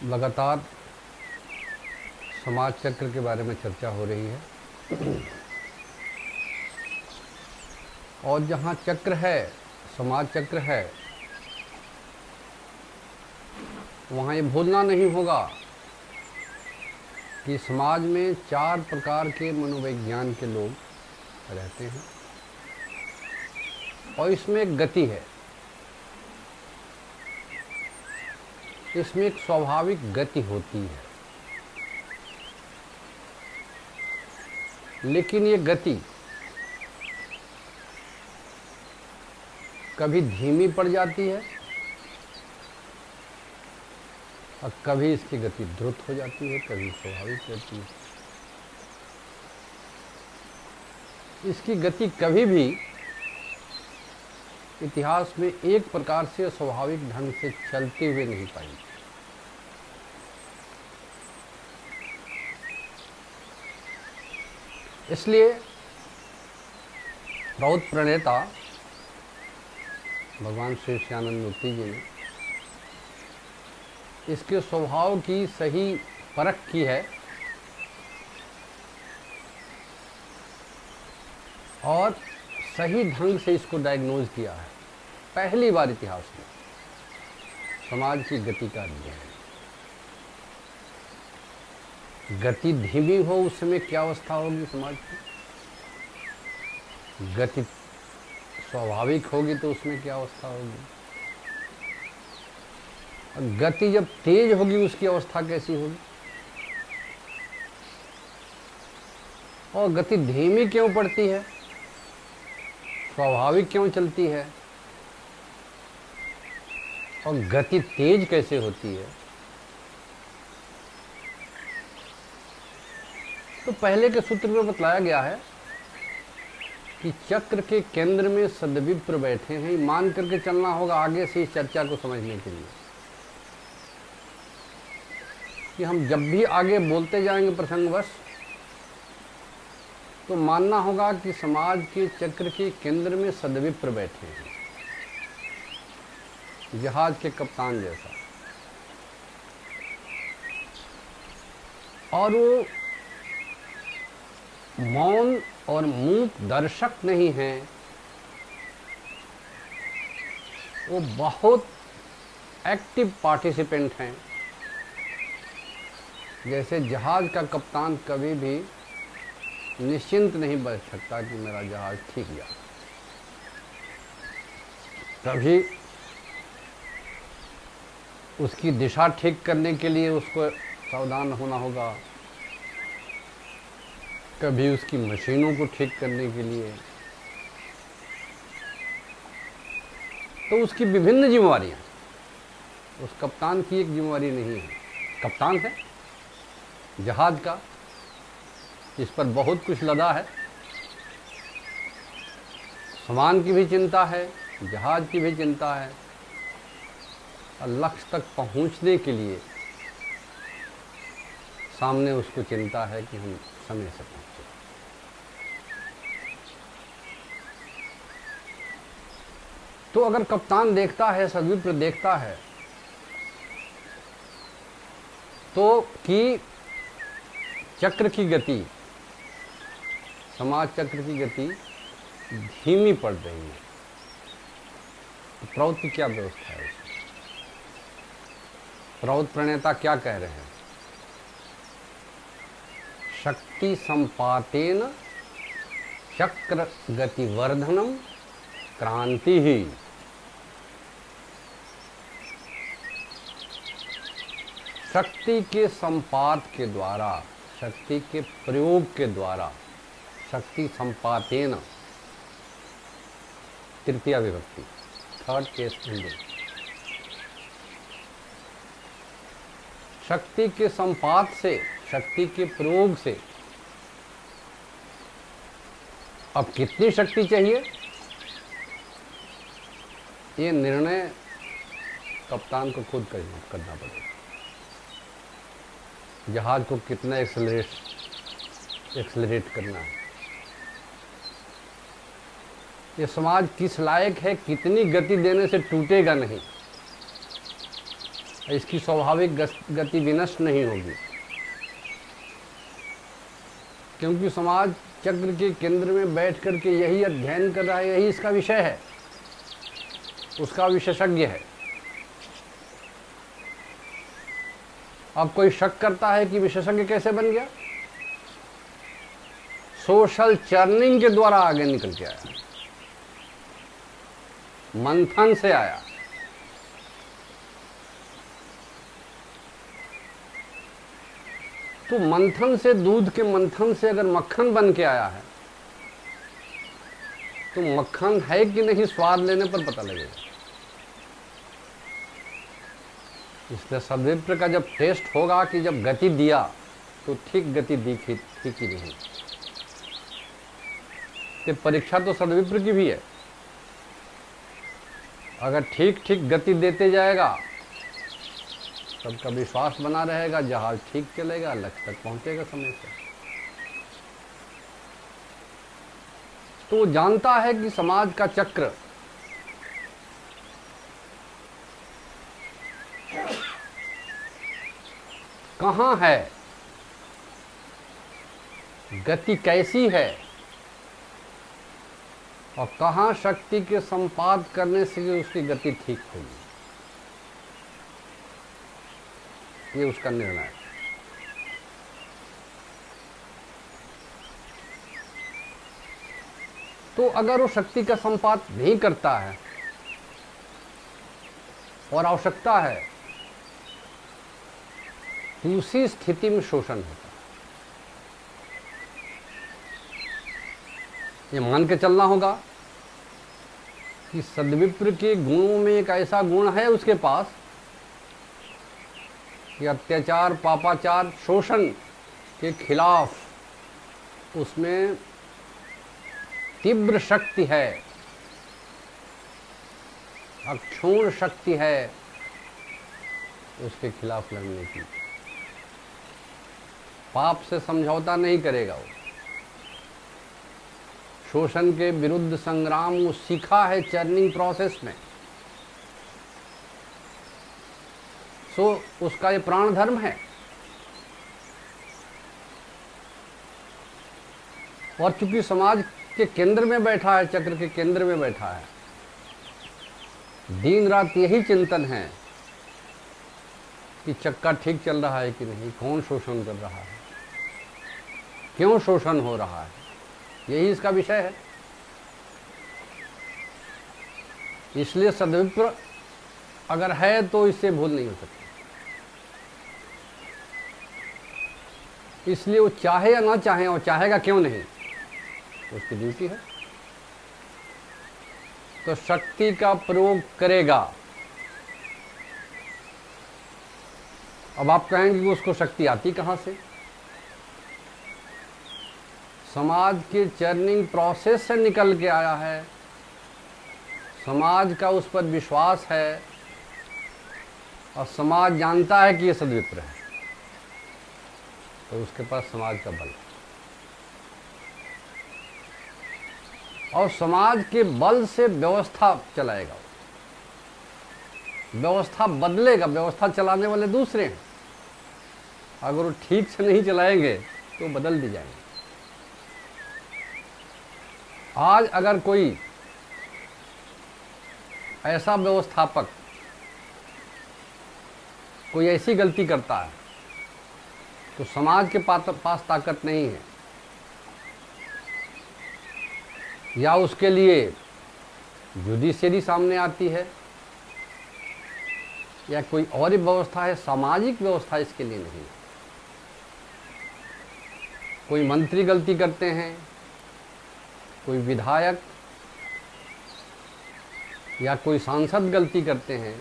लगातार समाज चक्र के बारे में चर्चा हो रही है और जहाँ चक्र है, समाज चक्र है, वहाँ ये भूलना नहीं होगा कि समाज में 4 प्रकार के मनोविज्ञान के लोग रहते हैं और इसमें एक गति है, इसमें एक स्वाभाविक गति होती है। लेकिन ये गति कभी धीमी पड़ जाती है और कभी इसकी गति द्रुत हो जाती है, कभी स्वाभाविक रहती है। इसकी गति कभी भी इतिहास में एक प्रकार से स्वाभाविक ढंग से चलते हुए नहीं पाई। इसलिए बौद्ध प्रणेता भगवान श्री श्यानंद मूर्ति जी ने इसके स्वभाव की सही परख की है और सही ढंग से इसको डायग्नोज किया है। पहली बार इतिहास में समाज की गति का अध्ययन है। गति धीमी हो उस समय क्या अवस्था होगी समाज की, गति स्वाभाविक होगी तो उसमें क्या अवस्था होगी, गति जब तेज होगी उसकी अवस्था कैसी होगी, और गति धीमी क्यों पड़ती है, स्वाभाविक क्यों चलती है और गति तेज कैसे होती है। तो पहले के सूत्र में बतलाया गया है कि चक्र के केंद्र में सदविप्र बैठे हैं। मान करके चलना होगा आगे से इस चर्चा को समझने के लिए कि हम जब भी आगे बोलते जाएंगे प्रसंगवश तो मानना होगा कि समाज के चक्र के केंद्र में सदविप्र बैठे हैं, जहाज के कप्तान जैसा, और वो मौन और मूक दर्शक नहीं हैं, वो बहुत एक्टिव पार्टिसिपेंट हैं। जैसे जहाज का कप्तान कभी भी निश्चिंत नहीं बैठ सकता कि मेरा जहाज ठीक जा, कभी उसकी दिशा ठीक करने के लिए उसको सावधान होना होगा, कभी उसकी मशीनों को ठीक करने के लिए। तो उसकी विभिन्न जिम्मेवारियां, उस कप्तान की एक जिम्मेवारी नहीं है। कप्तान है जहाज का, इस पर बहुत कुछ लदा है, सामान की भी चिंता है, जहाज की भी चिंता है, और लक्ष्य तक पहुंचने के लिए सामने उसको चिंता है कि हम समय से पहुंचे। तो अगर कप्तान देखता है, सदविप्र देखता है तो कि चक्र की गति, समाज चक्र की गति धीमी पड़ रही है, तो प्रौद्ध की क्या व्यवस्था है उसमें? प्रौद्ध प्रणेता क्या कह रहे हैं? शक्ति संपातेन चक्र गति वर्धनम क्रांति ही। शक्ति के संपात के द्वारा, शक्ति के प्रयोग के द्वारा, शक्ति संपातेन, तृतीया विभक्ति, थर्ड केस इंडियन, शक्ति के संपात से, शक्ति के प्रयोग से। अब कितनी शक्ति चाहिए ये निर्णय कप्तान को खुद करना पड़ेगा। जहाज को कितना एक्सेलरेट करना है, ये समाज किस लायक है, कितनी गति देने से टूटेगा नहीं, इसकी स्वाभाविक गति विनष्ट नहीं होगी, क्योंकि समाज चक्र के केंद्र में बैठ करके यही अध्ययन कर रहा है, यही इसका विषय है, उसका विशेषज्ञ है। अब कोई शक करता है कि विशेषज्ञ कैसे बन गया? सोशल चर्निंग के द्वारा आगे निकल के आया, मंथन से आया। तो मंथन से, दूध के मंथन से अगर मक्खन बन के आया है तो मक्खन है कि नहीं स्वाद लेने पर पता लगेगा। इसलिए सद्विप्र का जब टेस्ट होगा कि जब गति दिया तो ठीक गति दिखी, ठीक ही नहीं। तो परीक्षा तो सद्विप्र की भी है। अगर ठीक ठीक गति देते जाएगा, सबका विश्वास बना रहेगा, जहाज ठीक चलेगा, लक्ष्य तक पहुंचेगा समय से। तो जानता है कि समाज का चक्र कहाँ है, गति कैसी है, और कहाँ शक्ति के संपाद करने से उसकी गति ठीक होगी, ये उसका निर्णय है। तो अगर वो शक्ति का संपाद नहीं करता है और आवश्यकता है, तो उसी स्थिति में शोषण होता है। ये मान के चलना होगा कि सद्विप्र के गुणों में एक ऐसा गुण है उसके पास कि अत्याचार, पापाचार, शोषण के खिलाफ उसमें तीव्र शक्ति है, अक्षुण्ण शक्ति है उसके खिलाफ लड़ने की। पाप से समझौता नहीं करेगा वो। शोषण के विरुद्ध संग्राम वो सीखा है चर्निंग प्रोसेस में। सो उसका ये प्राण धर्म है। और चूंकि समाज के केंद्र में बैठा है, चक्र के केंद्र में बैठा है, दिन रात यही चिंतन है कि चक्का ठीक चल रहा है कि नहीं, कौन शोषण कर रहा है, क्यों शोषण हो रहा है, यही इसका विषय है। इसलिए सद्विप्र अगर है तो इससे भूल नहीं हो सकती। इसलिए वो चाहे या ना चाहे, और चाहेगा क्यों नहीं, उसकी ड्यूटी है, तो शक्ति का प्रयोग करेगा। अब आप कहेंगे कि उसको शक्ति आती कहां से? समाज के चर्निंग प्रोसेस से निकल के आया है, समाज का उस पर विश्वास है, और समाज जानता है कि ये सद्विप्र है, तो उसके पास समाज का बल है। और समाज के बल से व्यवस्था चलाएगा, व्यवस्था बदलेगा। व्यवस्था चलाने वाले दूसरे हैं, अगर वो ठीक से नहीं चलाएंगे तो बदल दी जाएंगे। आज अगर कोई ऐसा व्यवस्थापक कोई ऐसी गलती करता है तो समाज के पास ताकत नहीं है, या उसके लिए जुडिशरी सामने आती है, या कोई और व्यवस्था है, सामाजिक व्यवस्था इसके लिए नहीं है। कोई मंत्री गलती करते हैं, कोई विधायक या कोई सांसद गलती करते हैं,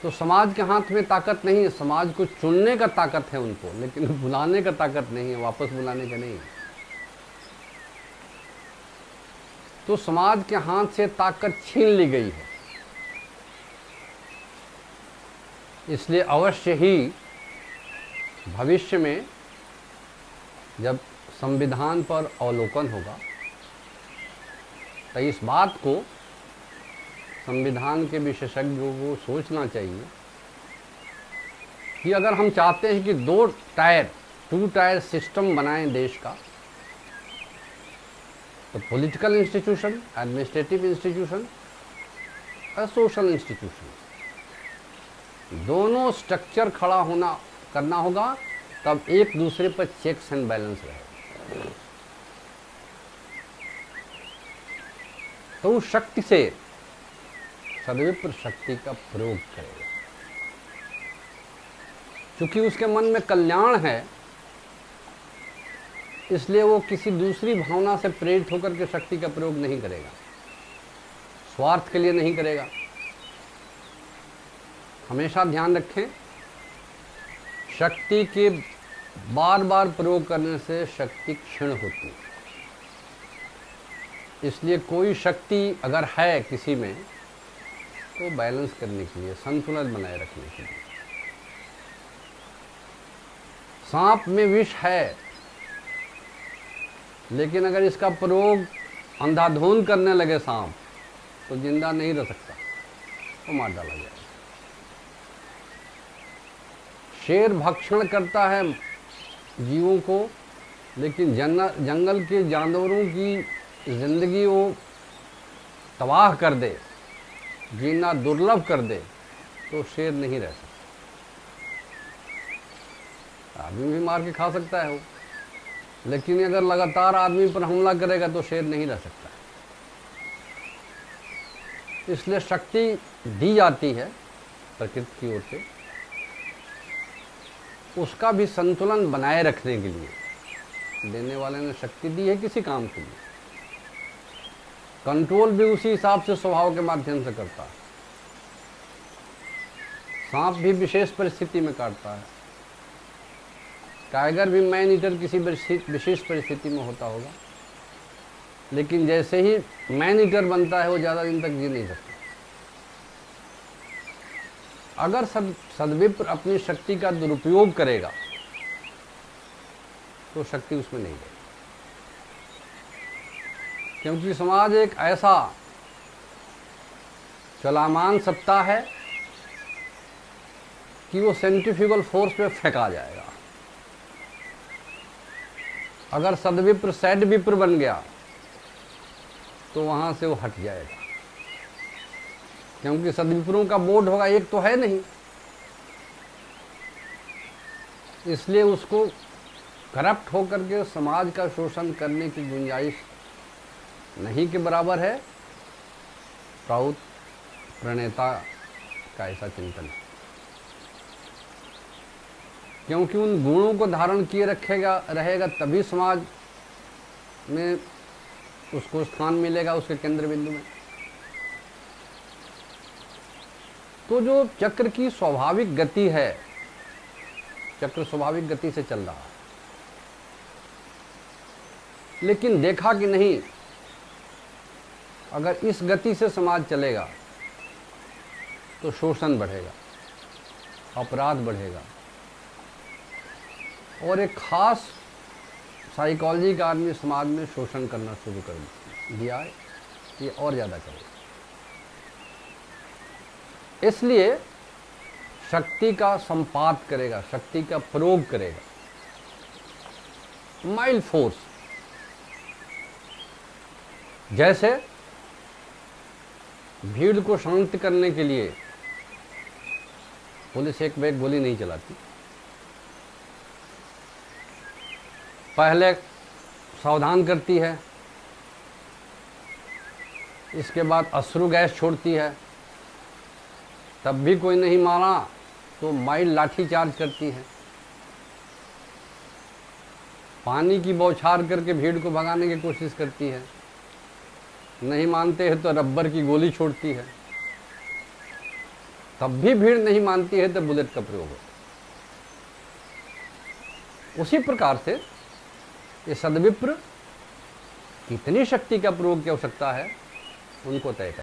तो समाज के हाथ में ताकत नहीं है। समाज को चुनने का ताकत है उनको, लेकिन बुलाने का ताकत नहीं है, वापस बुलाने का नहीं है। तो समाज के हाथ से ताकत छीन ली गई है। इसलिए अवश्य ही भविष्य में जब संविधान पर अवलोकन होगा तो इस बात को संविधान के विशेषज्ञों को सोचना चाहिए कि अगर हम चाहते हैं कि टू टायर सिस्टम बनाएं देश का, तो पॉलिटिकल इंस्टीट्यूशन, एडमिनिस्ट्रेटिव इंस्टीट्यूशन और सोशल इंस्टीट्यूशन, दोनों स्ट्रक्चर खड़ा करना होगा, तब एक दूसरे पर चेक्स एंड बैलेंस रहेगा। तो उस शक्ति से सदविप्र शक्ति का प्रयोग करेगा। क्योंकि उसके मन में कल्याण है, इसलिए वो किसी दूसरी भावना से प्रेरित होकर के शक्ति का प्रयोग नहीं करेगा, स्वार्थ के लिए नहीं करेगा। हमेशा ध्यान रखें, शक्ति के बार बार प्रयोग करने से शक्ति क्षीण होती है। इसलिए कोई शक्ति अगर है किसी में, तो बैलेंस करने के लिए, संतुलन बनाए रखने के लिए। सांप में विष है, लेकिन अगर इसका प्रयोग अंधाधुंध करने लगे सांप, तो जिंदा नहीं रह सकता, तो मार डाला जाएगा। शेर भक्षण करता है जीवों को, लेकिन जंगल के जानवरों की जिंदगी वो तबाह कर दे, जीना दुर्लभ कर दे, तो शेर नहीं रह सकता। आदमी भी मार के खा सकता है वो, लेकिन अगर लगातार आदमी पर हमला करेगा तो शेर नहीं रह सकता। इसलिए शक्ति दी जाती है प्रकृति की ओर से, उसका भी संतुलन बनाए रखने के लिए देने वाले ने शक्ति दी है किसी काम के लिए। कंट्रोल भी उसी हिसाब से स्वभाव के माध्यम से करता है। सांप भी विशेष परिस्थिति में काटता है, टाइगर भी मैन ईटर किसी विशेष परिस्थिति में होता होगा, लेकिन जैसे ही मैन ईटर बनता है वो ज़्यादा दिन तक जी नहीं सकता। अगर सदविप्र अपनी शक्ति का दुरुपयोग करेगा, तो शक्ति उसमें नहीं रहेगी। क्योंकि समाज एक ऐसा चलामान सत्ता है कि वो सेंट्रीफ्यूगल फोर्स पे फेंका जाएगा। अगर सदविप्र सैडविप्र बन गया, तो वहां से वो हट जाएगा। क्योंकि सदविप्रों का बोर्ड होगा, एक तो है नहीं, इसलिए उसको करप्ट होकर के समाज का शोषण करने की गुंजाइश नहीं के बराबर है। प्राउत प्रणेता का ऐसा चिंतन है। क्योंकि उन गुणों को धारण किए रहेगा, तभी समाज में उसको स्थान मिलेगा, उसके केंद्र बिंदु में। तो जो चक्र की स्वाभाविक गति है, चक्र स्वाभाविक गति से चल रहा है, लेकिन देखा कि नहीं, अगर इस गति से समाज चलेगा तो शोषण बढ़ेगा, अपराध बढ़ेगा, और एक खास साइकोलॉजी का आदमी समाज में शोषण करना शुरू कर दिया है, ये और ज़्यादा करेगा। इसलिए शक्ति का संपात करेगा, शक्ति का प्रयोग करेगा, माइल्ड फोर्स। जैसे भीड़ को शांत करने के लिए पुलिस एक बैग गोली नहीं चलाती, पहले सावधान करती है, इसके बाद अश्रु गैस छोड़ती है, तब भी कोई नहीं मारा तो माइल्ड लाठी चार्ज करती है, पानी की बौछार करके भीड़ को भगाने की कोशिश करती है, नहीं मानते हैं तो रबर की गोली छोड़ती है, तब भी भीड़ नहीं मानती है तो बुलेट का प्रयोग होता है। उसी प्रकार से ये सदविप्र कितनी शक्ति का प्रयोग की आवश्यकता है, उनको तय कर।